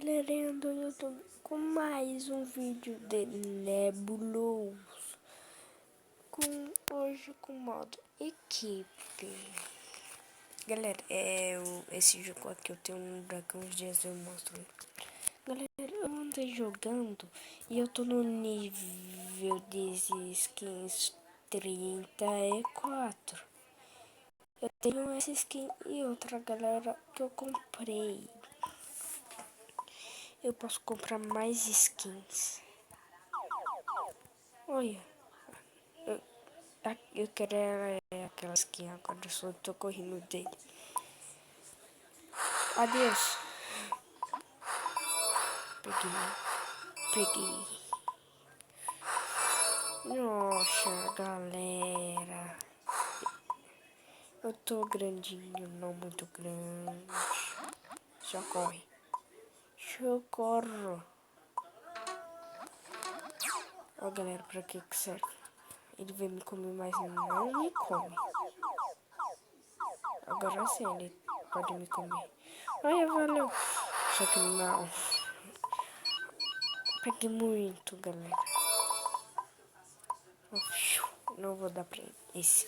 Lerendo no YouTube com mais um vídeo de Nebuloso hoje com modo equipe. Galera, esse jogo aqui eu tenho daqui uns dias eu mostro. Galera, eu andei jogando e eu tô no nível de skins 34. Eu tenho essa skin e outra, galera, que eu comprei. Eu posso comprar mais skins. Olha, eu quero aquela skin agora, eu só tô correndo dele. Adeus. Peguei. Nossa, galera. Eu tô grandinho, não muito grande. Socorre. Socorro. Ó, galera, pra que serve? Ele veio me comer, mas não me come. Agora sim, ele pode me comer. Olha, valeu. Só que não. Peguei muito, galera. Não vou dar pra esse.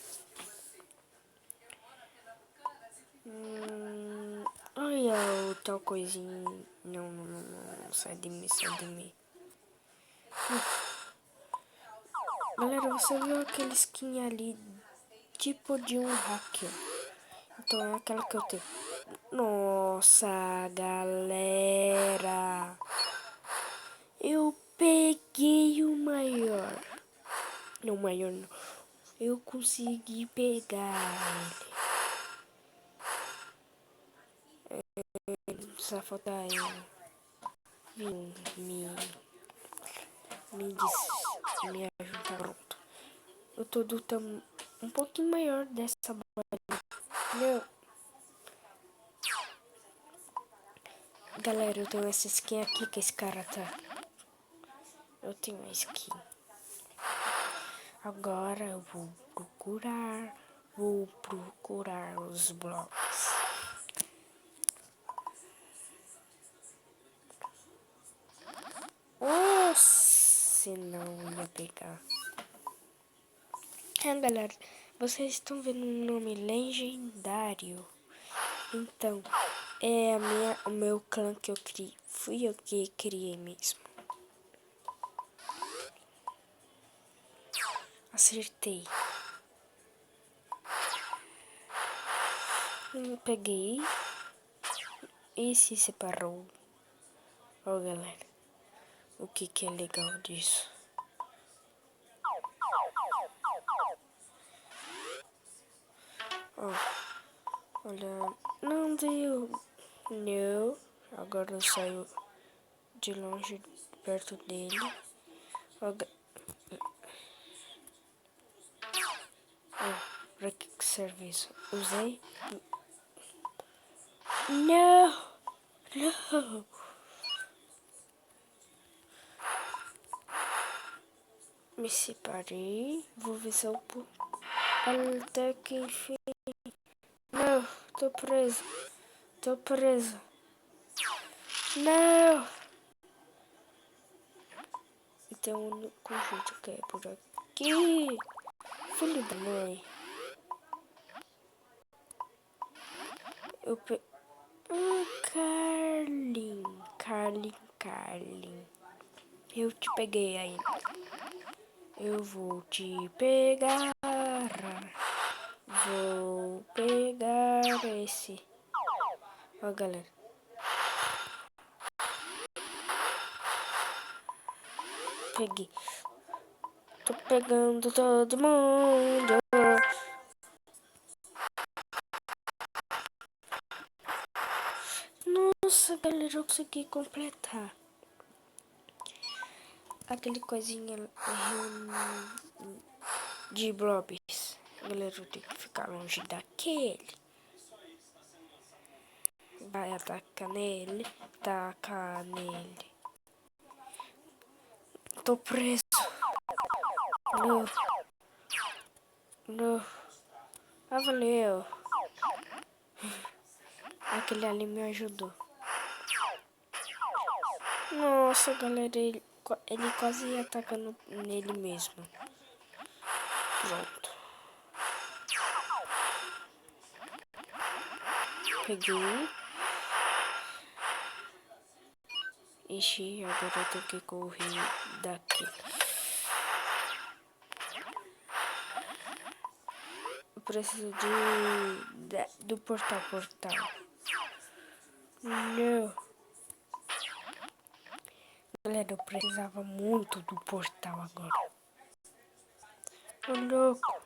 Olha o tal coisinha. Não. Sai de mim. Galera, você viu aquele skin ali? Tipo de um hacker. Então é aquela que eu tenho. Nossa, galera. Eu peguei o maior. Não, maior não. Eu consegui pegar ele. Só falta ele. Me ajuda. Pronto. Eu tô do um pouquinho maior dessa bola. Meu. Galera, eu tenho essa skin aqui que esse cara tá. Eu tenho a skin. Agora eu vou procurar os blocos. Se não ia pegar. Galera, vocês estão vendo um nome legendário. Então, é o meu clã que eu criei. Fui eu que criei mesmo. Acertei. Peguei. E se separou. Ó, galera. O que é legal disso? Ó. Olha. Não deu. Não. Agora eu saio de longe, perto dele. Ó. Pra que serve isso? Usei. Não. Me separei. Vou ver se eu pulo. Até que enfim. Não, tô preso. Não. E tem um único jeito que é por aqui. Filho da mãe. Eu Carlin. Eu te peguei ainda. Eu vou te pegar. Vou pegar esse. Ó, galera. Peguei. Tô pegando todo mundo. Nossa, galera, eu consegui completar. Aquele coisinha de Blobs. Galera, eu tenho que ficar longe daquele. Vai atacar nele. Taca nele. Tô preso. Não. Ah, valeu. Aquele ali me ajudou. Nossa, galera, ele quase ia atacando nele mesmo. Pronto. Peguei. Ixi, agora eu tenho que correr daqui. Eu preciso do portal. Não. Galera, eu precisava muito do portal agora. Ô, louco.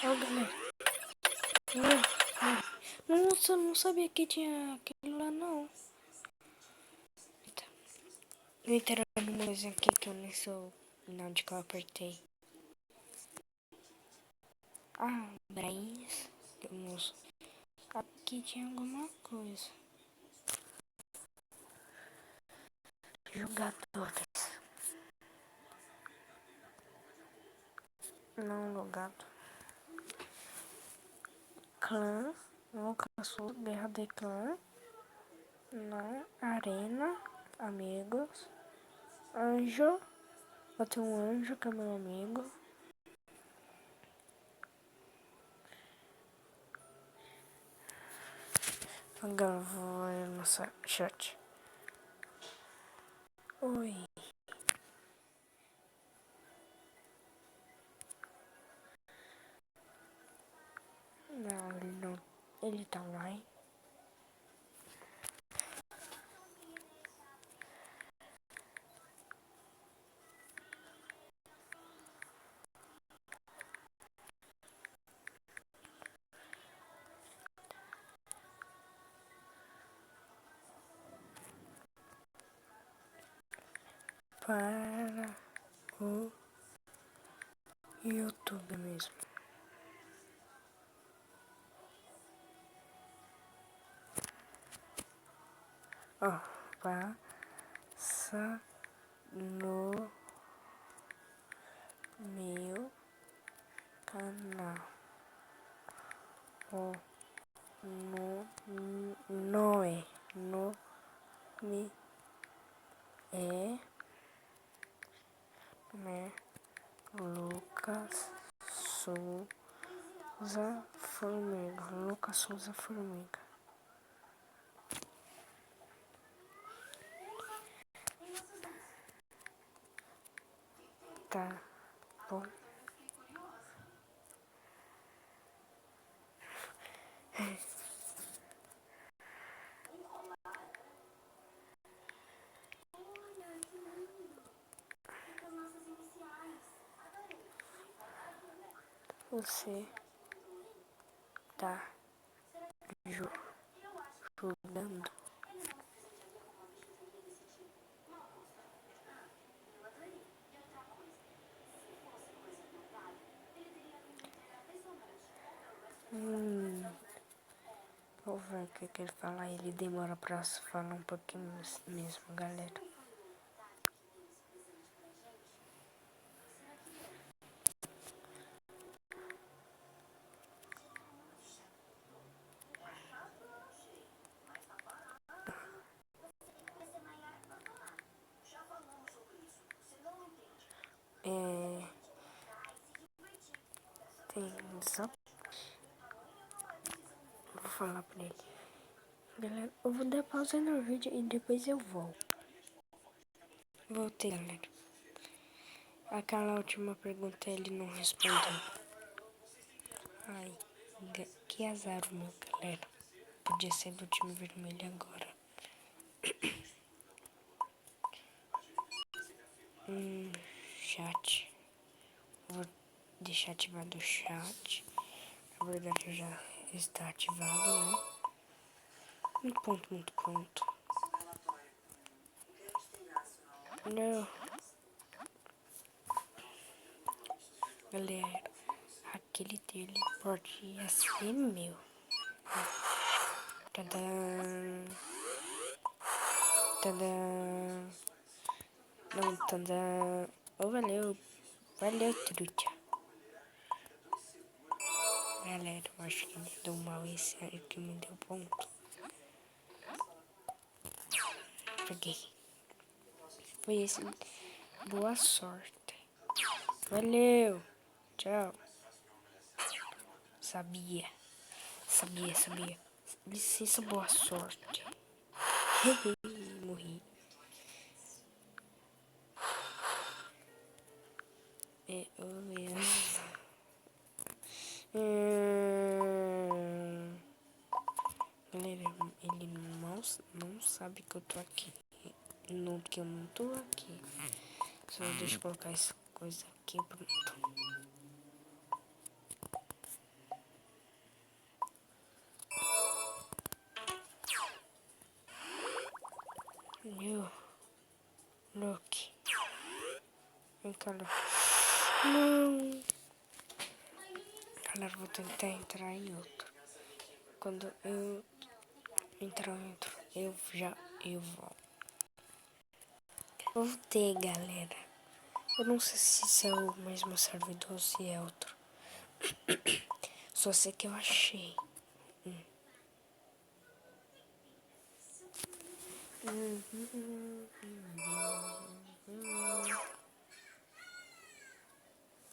Ó, galera. Nossa, eu não sabia que tinha aquilo lá, não. Eu entrei numa coisa aqui que eu nem sou onde que eu apertei. Ah, brains. Moço. Aqui tinha alguma coisa. Jogadores. Não logado. Clã. Lucas Sul, Guerra de Clã. Não. Arena. Amigos. Anjo. Eu tenho um anjo que é meu amigo. Agora vou ir no chat. Oi. Não, ele não. Ele tá online. Para o YouTube mesmo. Ó, passa no meu canal. O nome é Lucas Souza Formiga. Lucas Souza Formiga. Tá bom. Você tá jogando? Vou ver o que ele fala. Ele demora pra falar um pouquinho mesmo, galera. Tem só. Vou falar pra ele. Galera, eu vou dar pausa no vídeo e depois eu volto. Voltei, galera. Aquela última pergunta ele não respondeu. Ai, que azar o meu, galera. Podia ser do time vermelho agora. Chat. Vou deixar ativado o chat. Na verdade já está ativado, né? Muito ponto. Não. Galera, aquele teleporte ia ser meu. Tadã. Não, tanda. Oh, valeu. Valeu, truta. Galera, eu acho que ele deu mal esse aí que me deu ponto. Peguei. Foi esse. Boa sorte. Valeu. Tchau. Sabia. Sabia. Licença, boa sorte. Morri. É, galera, ele não sabe que eu tô aqui. Não, que eu não tô aqui. Só deixa eu colocar essa coisa aqui, pronto. Meu, Loki. Vem cá, Loki. Não. Galera, vou tentar entrar em outro. Quando eu entrar em outro, eu volto. Voltei, galera. Eu não sei se esse é o mesmo servidor ou se é outro. Só sei que eu achei.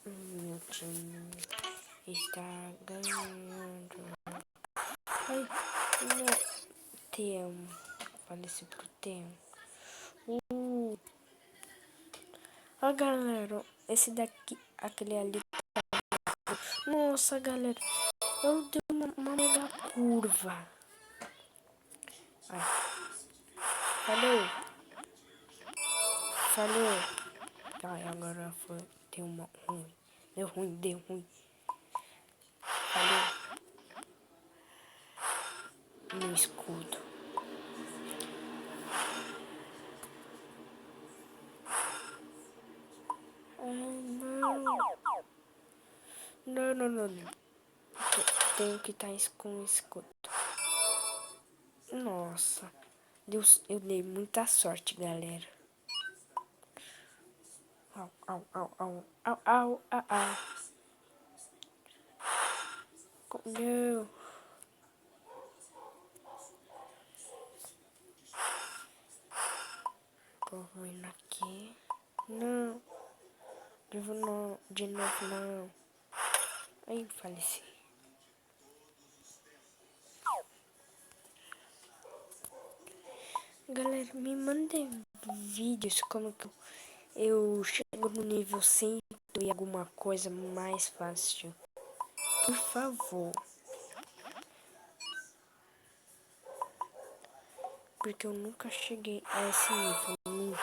Meu time está ganhando. Ai, meu Temo. Faleci pro Temo. Ó, galera, esse daqui, aquele ali. Nossa, galera, eu dei uma mega curva. Ai, falhou. Ai, agora foi. Deu uma ruim. Deu ruim. Falhou. No escudo. Não. Tenho que estar com escudo. Nossa. Deus, eu dei muita sorte, galera. Au. Não. Correndo aqui. Não. De novo não. Ai, faleci. Galera, me mandem vídeos como que eu chego no nível 100 e alguma coisa mais fácil. Por favor. Porque eu nunca cheguei a esse nível. Nunca.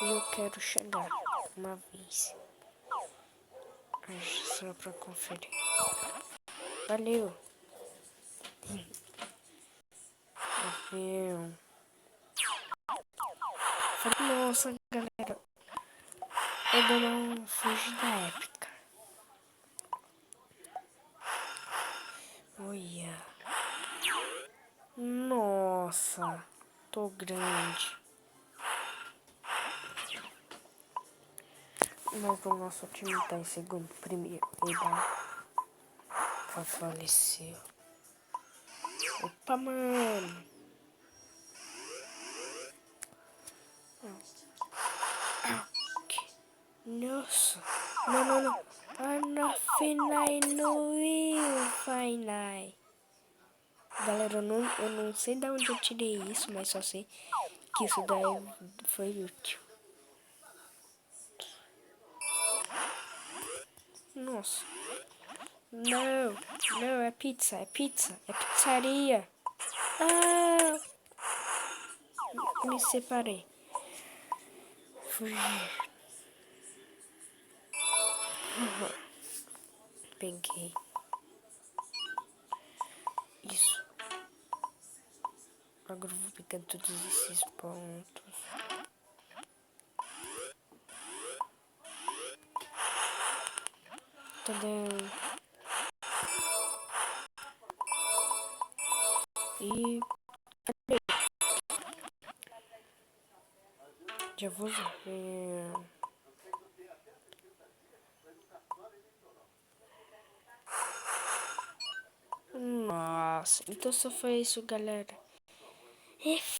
E eu quero chegar uma vez. Só pra conferir. Valeu. Nossa, galera. Eu dou uma fugida épica. Olha. Nossa. Tô grande. Mas o nosso time tá em segundo. Primeiro. Ele faleceu. Opa, mano. Nossa. Não. Na final. Galera, eu não sei de onde eu tirei isso, mas só sei que isso daí foi útil. Nossa. Não, é pizza. É pizzaria. Ah! Me separei. Fugi. Peguei. Isso. Agora eu vou pegar todos esses pontos. Entendeu? E Já vou ver. Nossa, então só foi isso, galera.